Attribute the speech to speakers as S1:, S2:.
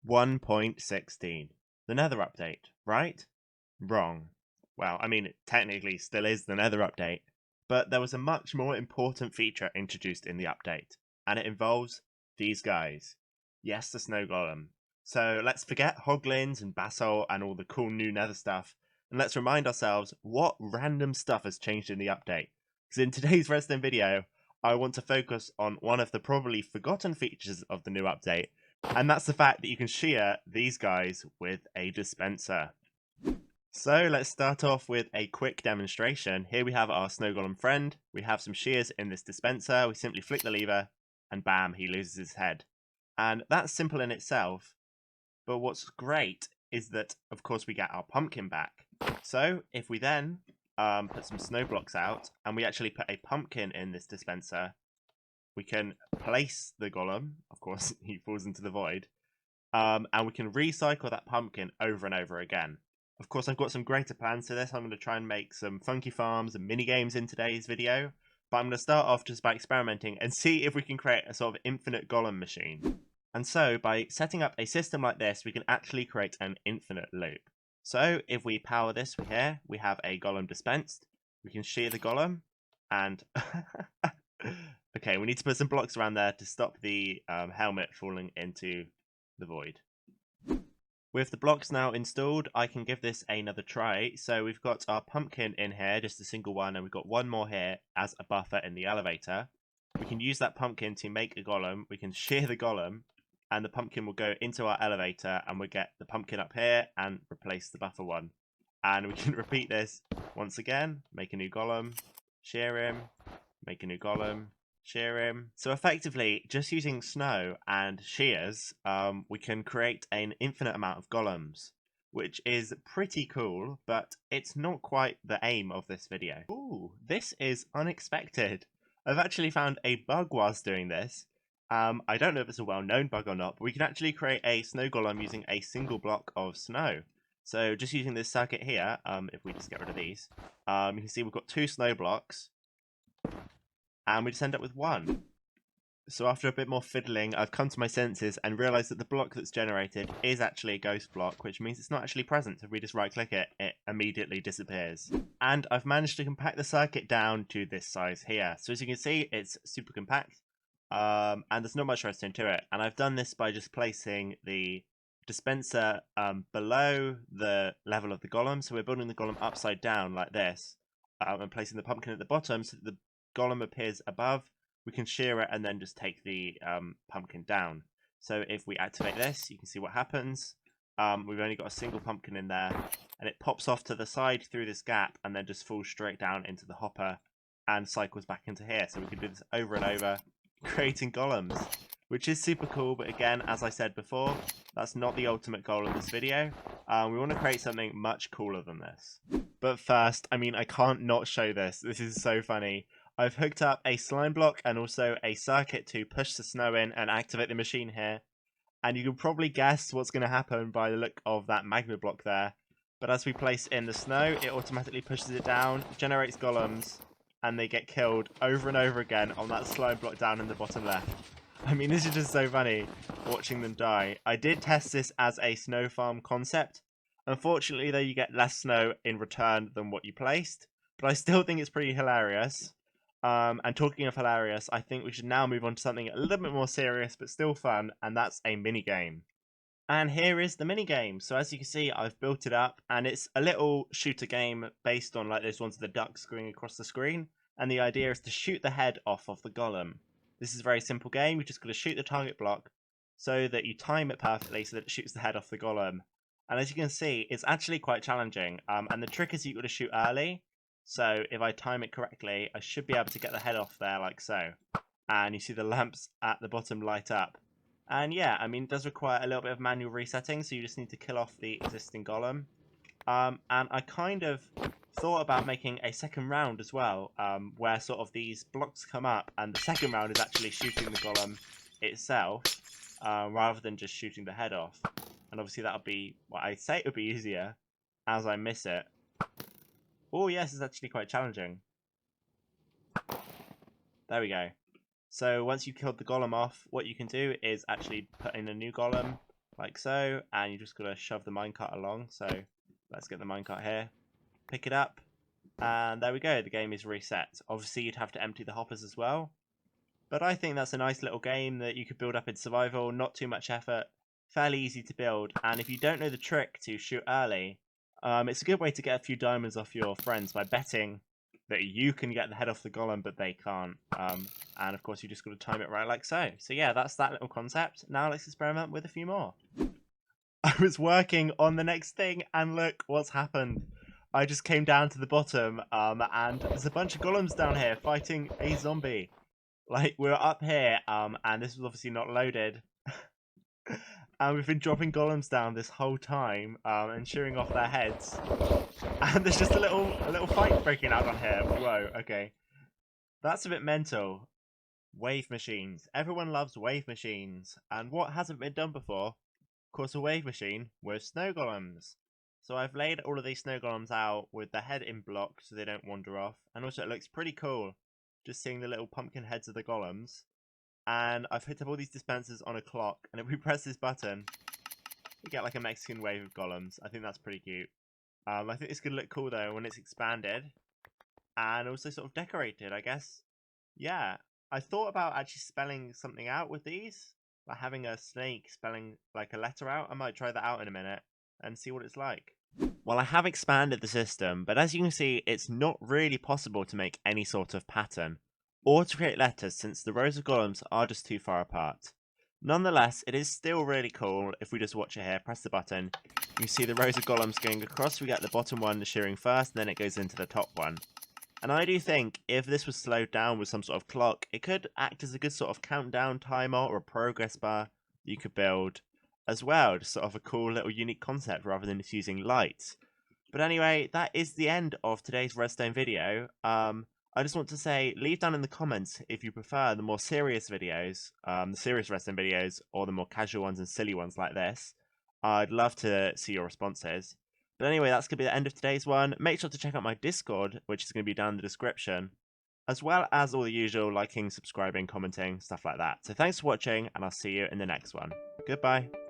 S1: 1.16. The nether update, right? Wrong. Well, I mean, it technically still is the nether update, but there was a much more important feature introduced in the update, and it involves these guys. Yes, the snow golem. So let's forget hoglins and basalt and all the cool new nether stuff, and let's remind ourselves what random stuff has changed in the update. Because in today's Redstone video, I want to focus on one of the probably forgotten features of the new update, and that's the fact that you can shear these guys with a dispenser. So let's start off with a quick demonstration. Here we have our snow golem friend. We have some shears in this dispenser. We simply flick the lever and bam, he loses his head. And that's simple in itself. But what's great is that, of course, we get our pumpkin back. So if we then put some snow blocks out and we actually put a pumpkin in this dispenser, we can place the golem. Of course, he falls into the void. And we can recycle that pumpkin over and over again. Of course, I've got some greater plans to this. I'm going to try and make some funky farms and mini games in today's video. But I'm going to start off just by experimenting and see if we can create a sort of infinite golem machine. And so, by setting up a system like this, we can actually create an infinite loop. So, if we power this here, we have a golem dispensed. We can shear the golem, and okay, we need to put some blocks around there to stop the helmet falling into the void. With the blocks now installed, I can give this another try. So we've got our pumpkin in here, just a single one, and we've got one more here as a buffer in the elevator. We can use that pumpkin to make a golem. We can shear the golem, and the pumpkin will go into our elevator, and we'll get the pumpkin up here and replace the buffer one. And we can repeat this once again, make a new golem, shear him, make a new golem, shear him. So effectively, just using snow and shears, we can create an infinite amount of golems, which is pretty cool, but it's not quite the aim of this video. Ooh, this is unexpected. I've actually found a bug whilst doing this. I don't know if it's a well-known bug or not, but we can actually create a snow golem using a single block of snow. So just using this circuit here, if we just get rid of these, you can see we've got 2 snow blocks, and we just end up with 1. So after a bit more fiddling, I've come to my senses and realised that the block that's generated is actually a ghost block, which means it's not actually present. If we just right click it, it immediately disappears. And I've managed to compact the circuit down to this size here. So as you can see, it's super compact, and there's not much redstone to it. And I've done this by just placing the dispenser below the level of the golem. So we're building the golem upside down like this, and placing the pumpkin at the bottom so that the golem appears above. We can shear it and then just take the pumpkin down. So if we activate this, you can see what happens. We've only got a single pumpkin in there, and it pops off to the side through this gap and then just falls straight down into the hopper and cycles back into here. So we can do this over and over, creating golems, which is super cool. But again, as I said before, that's not the ultimate goal of this video. We want to create something much cooler than this. But first, I mean, I can't not show this. This is so funny. I've hooked up a slime block and also a circuit to push the snow in and activate the machine here. And you can probably guess what's going to happen by the look of that magma block there. But as we place in the snow, it automatically pushes it down, generates golems, and they get killed over and over again on that slime block down in the bottom left. I mean, this is just so funny, watching them die. I did test this as a snow farm concept. Unfortunately, though, you get less snow in return than what you placed. But I still think it's pretty hilarious. And talking of hilarious, I think we should now move on to something a little bit more serious, but still fun, and that's a minigame. And here is the minigame. So as you can see, I've built it up, and it's a little shooter game based on like those ones of the ducks going across the screen. And the idea is to shoot the head off of the golem. This is a very simple game. You just got to shoot the target block so that you time it perfectly so that it shoots the head off the golem. And as you can see, it's actually quite challenging. And the trick is you've got to shoot early. So if I time it correctly, I should be able to get the head off there like so. And you see the lamps at the bottom light up. And yeah, I mean, it does require a little bit of manual resetting, so you just need to kill off the existing golem. And I kind of thought about making a second round as well, where sort of these blocks come up, and the second round is actually shooting the golem itself, rather than just shooting the head off. And obviously that'll be, well, I'd say it would be easier as I miss it. Oh yes, it's actually quite challenging. There we go. So once you've killed the golem off, what you can do is actually put in a new golem, like so, and you just got to shove the minecart along. So let's get the minecart here, pick it up, and there we go, the game is reset. Obviously you'd have to empty the hoppers as well, but I think that's a nice little game that you could build up in survival, not too much effort, fairly easy to build, and if you don't know the trick to shoot early, it's a good way to get a few diamonds off your friends by betting that you can get the head off the golem, but they can't. And of course, you just got to time it right like so. So yeah, that's that little concept. Now let's experiment with a few more. I was working on the next thing, and look what's happened. I just came down to the bottom, and there's a bunch of golems down here fighting a zombie. Like, we're up here, and this was obviously not loaded. And we've been dropping golems down this whole time, and shearing off their heads. And there's just a little fight breaking out on here. Whoa, okay. That's a bit mental. Wave machines. Everyone loves wave machines. And what hasn't been done before? Of course, a wave machine with snow golems. So I've laid all of these snow golems out with the head in block so they don't wander off. And also it looks pretty cool just seeing the little pumpkin heads of the golems. And I've hooked up all these dispensers on a clock. And if we press this button, we get like a Mexican wave of golems. I think that's pretty cute. I think it's going to look cool though when it's expanded. And also sort of decorated, I guess. Yeah. I thought about actually spelling something out with these. Like having a snake spelling like a letter out. I might try that out in a minute and see what it's like. Well, I have expanded the system, but as you can see, it's not really possible to make any sort of pattern or to create letters since the rows of golems are just too far apart. Nonetheless, it is still really cool. If we just watch it here, press the button, you see the rows of golems going across. We get the bottom one shearing first, and then it goes into the top one. And I do think if this was slowed down with some sort of clock, it could act as a good sort of countdown timer or a progress bar you could build as well. Just sort of a cool little unique concept rather than just using lights. But anyway, that is the end of today's Redstone video. I just want to say, leave down in the comments if you prefer the more serious videos, the serious Redstone videos, or the more casual ones and silly ones like this. I'd love to see your responses. But anyway, that's going to be the end of today's one. Make sure to check out my Discord, which is going to be down in the description, as well as all the usual liking, subscribing, commenting, stuff like that. So thanks for watching, and I'll see you in the next one. Goodbye.